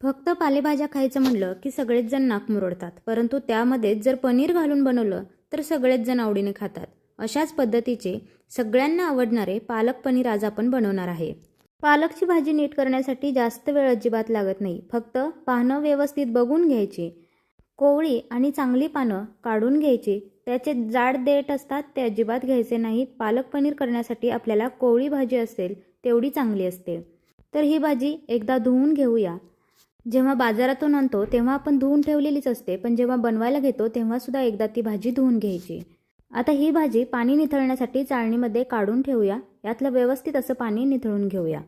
फक्त पालेभाज्या खायचं म्हणलं की सगळेच जण नाक मुरडतात, परंतु त्यामध्ये जर पनीर घालून बनवलं तर सगळेच जण आवडीने खातात. अशाच पद्धतीचे सगळ्यांना आवडणारे पालक पनीर आज आपण बनवणार आहे. पालकची भाजी नीट करण्यासाठी जास्त वेळ अजिबात लागत नाही. फक्त पानं व्यवस्थित बघून घ्यायची, कोवळी आणि चांगली पानं काढून घ्यायची. त्याचे जाड देठ असतात ते अजिबात घ्यायचे नाहीत. पालक पनीर करण्यासाठी आपल्याला कोवळी भाजी असेल तेवढी चांगली असते. तर ही भाजी एकदा धुवून घेऊया. जेव्हा बाजारातून आणतो तेव्हा आपण धुवून ठेवलेलीच असते, पण जेव्हा बनवायला घेतो तेव्हा सुद्धा एकदा ती भाजी धुवून घ्यायची. आता ही भाजी पाणी निथळण्यासाठी चाळणीमध्ये काढून ठेवूया. यातलं व्यवस्थित असं पाणी निथळून घेऊया.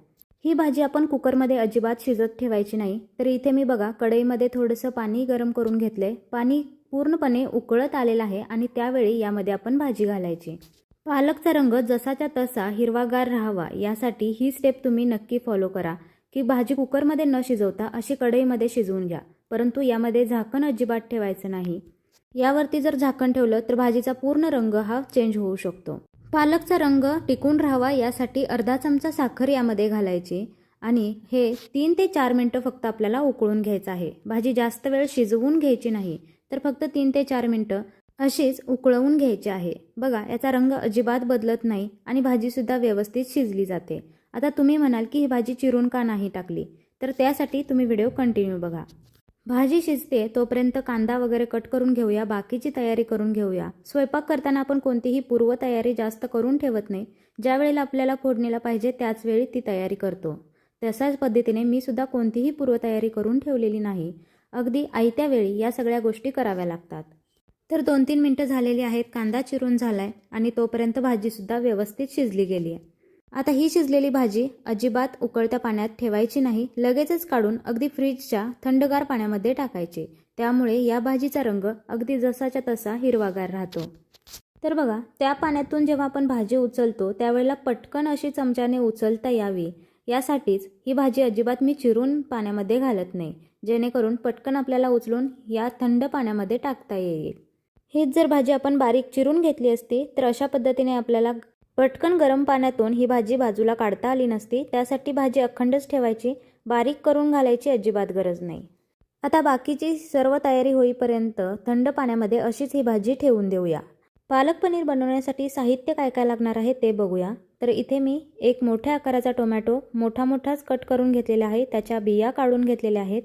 ही भाजी आपण कुकरमध्ये अजिबात शिजत ठेवायची नाही. तर इथे मी बघा कढईमध्ये थोडंसं पाणी गरम करून घेतलंय. पाणी पूर्णपणे उकळत आलेलं आहे आणि त्यावेळी यामध्ये आपण भाजी घालायची. पालकचा रंग जसाच्या तसा हिरवागार राहावा यासाठी ही स्टेप तुम्ही नक्की फॉलो करा की भाजी कुकरमध्ये न शिजवता अशी कढईमध्ये शिजवून घ्या. परंतु यामध्ये झाकण अजिबात ठेवायचं नाही. यावरती जर झाकण ठेवलं तर भाजीचा पूर्ण रंग हा चेंज होऊ शकतो. पालकचा रंग टिकून राहावा यासाठी अर्धा चमचा साखर यामध्ये घालायची आणि हे 3 ते 4 मिनिटं फक्त आपल्याला उकळून घ्यायचं आहे. भाजी जास्त वेळ शिजवून घ्यायची नाही, तर फक्त 3 ते 4 मिनिटं अशीच उकळवून घ्यायची आहे. बघा याचा रंग अजिबात बदलत नाही आणि भाजीसुद्धा व्यवस्थित शिजली जाते. आता तुम्ही म्हणाल की ही भाजी चिरून का नाही टाकली, तर त्यासाठी तुम्ही व्हिडिओ कंटिन्यू बघा. भाजी शिजते तोपर्यंत कांदा वगैरे कट करून घेऊया, बाकीची तयारी करून घेऊया. स्वयंपाक करताना आपण कोणतीही पूर्वतयारी जास्त करून ठेवत नाही. ज्या वेळेला आपल्याला फोडणीला पाहिजे त्याच वेळी ती तयारी करतो. तशाच पद्धतीने मी सुद्धा कोणतीही पूर्वतयारी करून ठेवलेली नाही. अगदी आयत्या वेळी या सगळ्या गोष्टी कराव्या लागतात. तर 2-3 मिनिटं झालेली आहेत. कांदा चिरून झालाय आणि तोपर्यंत भाजीसुद्धा व्यवस्थित शिजली गेली आहे. आता ही शिजलेली भाजी अजिबात उकळत्या पाण्यात ठेवायची नाही. लगेचच काढून अगदी फ्रीजच्या थंडगार पाण्यामध्ये टाकायची. त्यामुळे या भाजीचा रंग अगदी जसाच्या तसा हिरवागार राहतो. तर बघा त्या पाण्यातून जेव्हा आपण भाजी उचलतो त्यावेळेला पटकन अशी चमच्याने उचलता यावी यासाठीच ही भाजी अजिबात मी चिरून पाण्यामध्ये घालत नाही, जेणेकरून पटकन आपल्याला उचलून या थंड पाण्यामध्ये टाकता येईल. हीच जर भाजी आपण बारीक चिरून घेतली असती तर अशा पद्धतीने आपल्याला पटकन गरम पाण्यातून ही भाजी बाजूला काढता आली नसती. त्यासाठी भाजी अखंडच ठेवायची, बारीक करून घालायची अजिबात गरज नाही. आता बाकीची सर्व तयारी होईपर्यंत थंड पाण्यामध्ये अशीच ही भाजी ठेवून देऊया. पालक पनीर बनवण्यासाठी साहित्य काय काय लागणार आहे ते बघूया. तर इथे मी एक मोठ्या आकाराचा टोमॅटो मोठाच कट करून घेतलेला आहे. त्याच्या बिया काढून घेतलेल्या आहेत.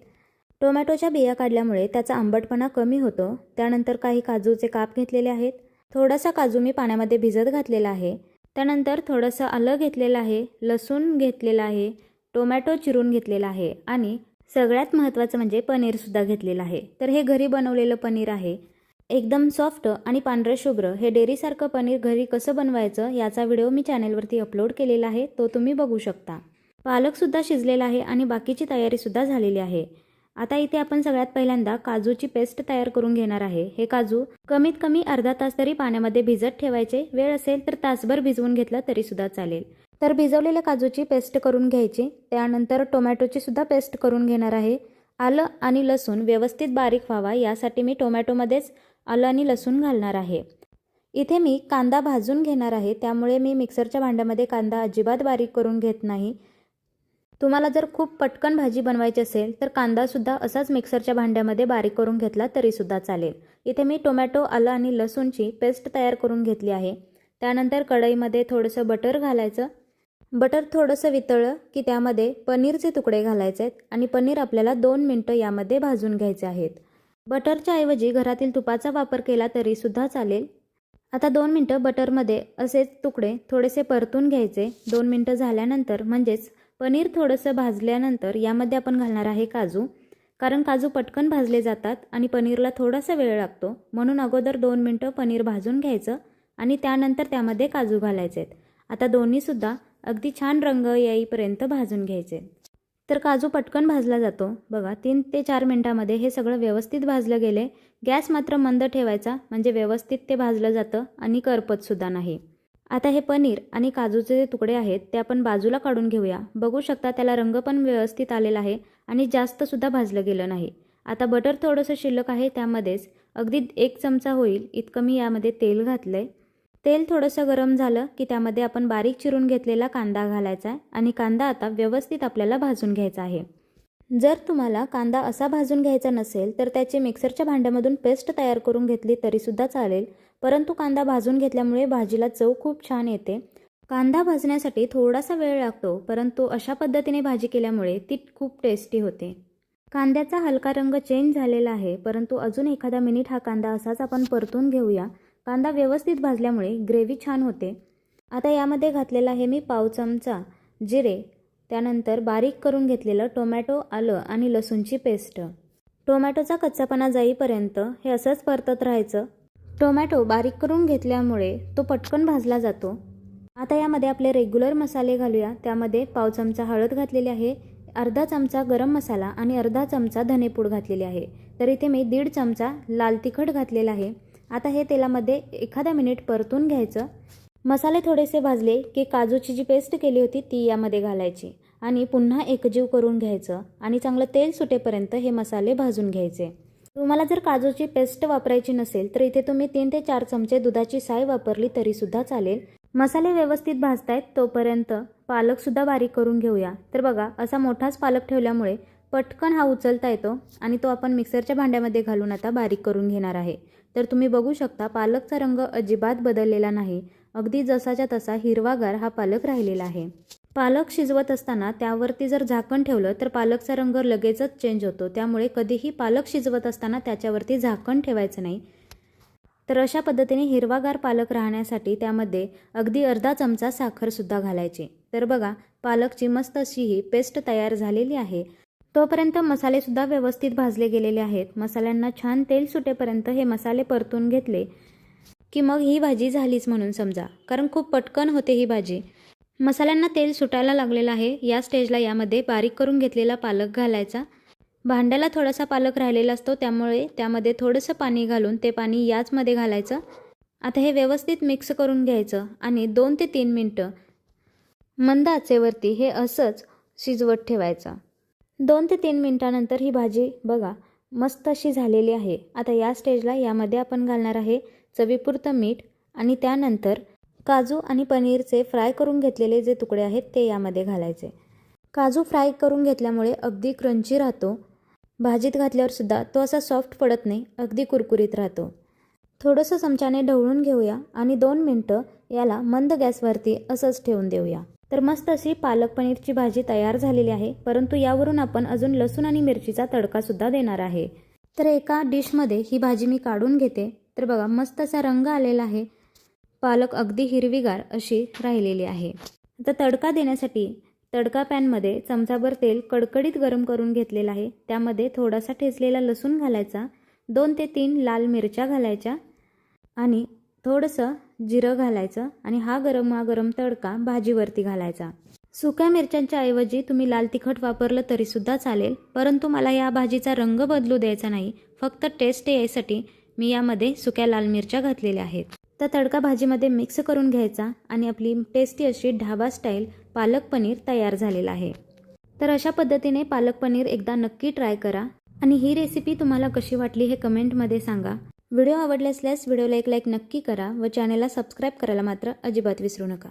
टोमॅटोच्या बिया काढल्यामुळे त्याचा आंबटपणा कमी होतो. त्यानंतर काही काजूचे काप घेतलेले आहेत. थोडासा काजू मी पाण्यामध्ये भिजत घातलेला आहे. त्यानंतर थोडंसं आलं घेतलेलं आहे, लसूण घेतलेला आहे, टोमॅटो चिरून घेतलेला आहे आणि सगळ्यात महत्त्वाचं म्हणजे पनीरसुद्धा घेतलेलं आहे. तर हे घरी बनवलेलं पनीर आहे. एकदम सॉफ्ट आणि पांढरं शुभ्र हे डेअरीसारखं पनीर घरी कसं बनवायचं याचा व्हिडिओ मी चॅनलवरती अपलोड केलेला आहे, तो तुम्ही बघू शकता. पालकसुद्धा शिजलेला आहे आणि बाकीची तयारीसुद्धा झालेली आहे. आता इथे आपण सगळ्यात पहिल्यांदा काजूची पेस्ट तयार करून घेणार आहे. हे काजू कमीत कमी अर्धा तास तरी पाण्यामध्ये भिजत ठेवायचे. वेळ असेल तर तासभर भिजवून घेतलं तरी सुद्धा चालेल. तर भिजवलेल्या काजूची पेस्ट करून घ्यायची. त्यानंतर टोमॅटोची सुद्धा पेस्ट करून घेणार आहे. आलं आणि लसूण व्यवस्थित बारीक व्हावा यासाठी मी टोमॅटोमध्येच आलं आणि लसूण घालणार आहे. इथे मी कांदा भाजून घेणार आहे, त्यामुळे मी मिक्सरच्या भांड्यामध्ये कांदा अजिबात बारीक करून घेत नाही. तुम्हाला जर खूप पटकन भाजी बनवायची असेल तर कांदासुद्धा असाच मिक्सरच्या भांड्यामध्ये बारीक करून घेतला तरीसुद्धा चालेल. इथे मी टोमॅटो, आलं आणि लसूणची पेस्ट तयार करून घेतली आहे. त्यानंतर कढईमध्ये थोडंसं बटर घालायचं. बटर थोडंसं वितळलं की त्यामध्ये पनीरचे तुकडे घालायचे आहेत आणि पनीर आपल्याला 2 मिनिटं यामध्ये भाजून घ्यायचे आहेत. बटरच्या ऐवजी घरातील तुपाचा वापर केला तरीसुद्धा चालेल. आता 2 मिनिटं बटरमध्ये असेच तुकडे थोडेसे परतून घ्यायचे. 2 मिनिटं झाल्यानंतर म्हणजेच पनीर थोडंसं भाजल्यानंतर यामध्ये आपण घालणार आहे काजू. कारण काजू पटकन भाजले जातात आणि पनीरला थोडासा वेळ लागतो, म्हणून अगोदर 2 मिनिटं पनीर भाजून घ्यायचं आणि त्यानंतर त्यामध्ये काजू घालायचे. आता दोन्हीसुद्धा अगदी छान रंग येईपर्यंत भाजून घ्यायचे. तर काजू पटकन भाजला जातो. बघा 3 ते 4 मिनिटांमध्ये हे सगळं व्यवस्थित भाजलं गेले. गॅस मात्र मंद ठेवायचा, म्हणजे व्यवस्थित ते भाजलं जातं आणि करपतसुद्धा नाही. आता हे पनीर आणि काजूचे जे तुकडे आहेत ते आपण बाजूला काढून घेऊया. बघू शकता त्याला रंग पण व्यवस्थित आलेला आहे आणि जास्तसुद्धा भाजलं गेलं नाही. आता बटर थोडंसं शिल्लक आहे, त्यामध्येच अगदी 1 चमचा होईल इतकं मी यामध्ये तेल घातलं आहे. तेल थोडंसं गरम झालं की त्यामध्ये आपण बारीक चिरून घेतलेला कांदा घालायचा आहे आणि कांदा आता व्यवस्थित आपल्याला भाजून घ्यायचा आहे. जर तुम्हाला कांदा असा भाजून घ्यायचा नसेल तर त्याची मिक्सरच्या भांड्यामधून पेस्ट तयार करून घेतली तरीसुद्धा चालेल, परंतु कांदा भाजून घेतल्यामुळे भाजीला चव खूप छान येते. कांदा भाजण्यासाठी थोडासा वेळ लागतो, परंतु अशा पद्धतीने भाजी केल्यामुळे ती खूप टेस्टी होते. कांद्याचा हलका रंग चेंज झालेला आहे, परंतु अजून एखादा मिनिट हा कांदा असाच आपण परतून घेऊया. कांदा व्यवस्थित भाजल्यामुळे ग्रेव्ही छान होते. आता यामध्ये घातलेला आहे मी पाव चमचा जिरे, त्यानंतर बारीक करून घेतलेलं टोमॅटो, आलं आणि लसूणची पेस्ट. टोमॅटोचा कच्चापणा जाईपर्यंत हे असंच परतत राहायचं. टोमॅटो बारीक करून घेतल्यामुळे तो पटकन भाजला जातो. आता यामध्ये आपले रेग्युलर मसाले घालूया. त्यामध्ये पाव चमचा हळद घातलेली आहे, अर्धा चमचा गरम मसाला आणि अर्धा चमचा धनेपूड घातलेली आहे. तर इथे मी 1.5 चमचा लाल तिखट घातलेला आहे. आता हे तेलामध्ये एखादा मिनिट परतून घ्यायचं. मसाले थोडेसे भाजले की काजूची जी पेस्ट केली होती ती यामध्ये घालायची आणि पुन्हा एकजीव करून घ्यायचं आणि चांगलं तेल सुटेपर्यंत हे मसाले भाजून घ्यायचे. तुम्हाला जर काजूची पेस्ट वापरायची नसेल तर इथे तुम्ही 3 ते 4 चमचे दुधाची साय वापरली तरीसुद्धा चालेल. मसाले व्यवस्थित भाजतायत तोपर्यंत पालकसुद्धा बारीक करून घेऊया. तर बघा, असा मोठाच पालक ठेवल्यामुळे पटकन हा उचलता येतो आणि तो आपण मिक्सरच्या भांड्यामध्ये घालून आता बारीक करून घेणार आहे. तर तुम्ही बघू शकता पालकचा रंग अजिबात बदललेला नाही, अगदी जसाच्या तसा हिरवागार हा पालक राहिलेला आहे. पालक शिजवत असताना त्यावरती जर झाकण ठेवलं तर पालकचा रंग लगेचच चेंज होतो, त्यामुळे कधीही पालक शिजवत असताना त्याच्यावरती झाकण ठेवायचं नाही. तर अशा पद्धतीने हिरवागार पालक राहण्यासाठी त्यामध्ये अगदी अर्धा चमचा साखरसुद्धा घालायची. तर बघा, पालकची मस्त अशी ही पेस्ट तयार झालेली आहे. तोपर्यंत मसालेसुद्धा व्यवस्थित भाजले गेलेले आहेत. मसाल्यांना छान तेल सुटेपर्यंत हे मसाले परतून घेतले की मग ही भाजी झालीच म्हणून समजा, कारण खूप पटकन होते ही भाजी. मसाल्यांना तेल सुटायला लागलेलं आहे. या स्टेजला यामध्ये बारीक करून घेतलेला पालक घालायचा. भांड्याला थोडासा पालक राहिलेला असतो, त्यामुळे त्यामध्ये थोडंसं पाणी घालून ते पाणी याचमध्ये घालायचं. आता हे व्यवस्थित मिक्स करून घ्यायचं आणि 2 ते 3 मिनटं मंद आचेवरती हे असंच शिजवत ठेवायचं. 2 ते 3 मिनटानंतर ही भाजी बघा मस्त अशी झालेली आहे. आता या स्टेजला यामध्ये आपण घालणार आहे चवीपुरतं मीठ आणि त्यानंतर काजू आणि पनीरचे फ्राय करून घेतलेले जे तुकडे आहेत ते यामध्ये घालायचे. काजू फ्राय करून घेतल्यामुळे अगदी क्रंची राहतो. भाजीत घातल्यावर सुद्धा तो असा सॉफ्ट पडत नाही, अगदी कुरकुरीत राहतो. थोडंसं चमच्याने ढवळून घेऊया आणि 2 मिनटं याला मंद गॅसवरती असंच ठेवून देऊया. तर मस्त अशी पालक पनीरची भाजी तयार झालेली आहे, परंतु यावरून आपण अजून लसूण आणि मिरचीचा तडकासुद्धा देणार आहे. तर एका डिशमध्ये ही भाजी मी काढून घेते. तर बघा, मस्त असा रंग आलेला आहे. पालक अगदी हिरवीगार अशी राहिलेली आहे. आता तडका देण्यासाठी तडका पॅनमध्ये चमचाभर तेल कडकडीत गरम करून घेतलेलं आहे. त्यामध्ये थोडासा ठेचलेला लसूण घालायचा, 2 ते 3 लाल मिरच्या घालायच्या आणि थोडंसं जिरं घालायचं आणि हा गरमागरम तडका भाजीवरती घालायचा. सुक्या मिरच्यांच्या ऐवजी तुम्ही लाल तिखट वापरलं तरीसुद्धा चालेल, परंतु मला या भाजीचा रंग बदलू द्यायचा नाही. फक्त टेस्ट यायसाठी मी यामध्ये सुक्या लाल मिरच्या घातलेल्या आहेत. तर तडका भाजीमध्ये मिक्स करून घ्यायचा आणि आपली टेस्टी अशी ढाबा स्टाईल पालक पनीर तयार झालेला आहे. तर अशा पद्धतीने पालक पनीर एकदा नक्की ट्राय करा आणि ही रेसिपी तुम्हाला कशी वाटली हे कमेंटमध्ये सांगा. व्हिडिओ आवडला असल्यास व्हिडिओला एक लाईक नक्की करा व चॅनलला सबस्क्राईब करायला मात्र अजिबात विसरू नका.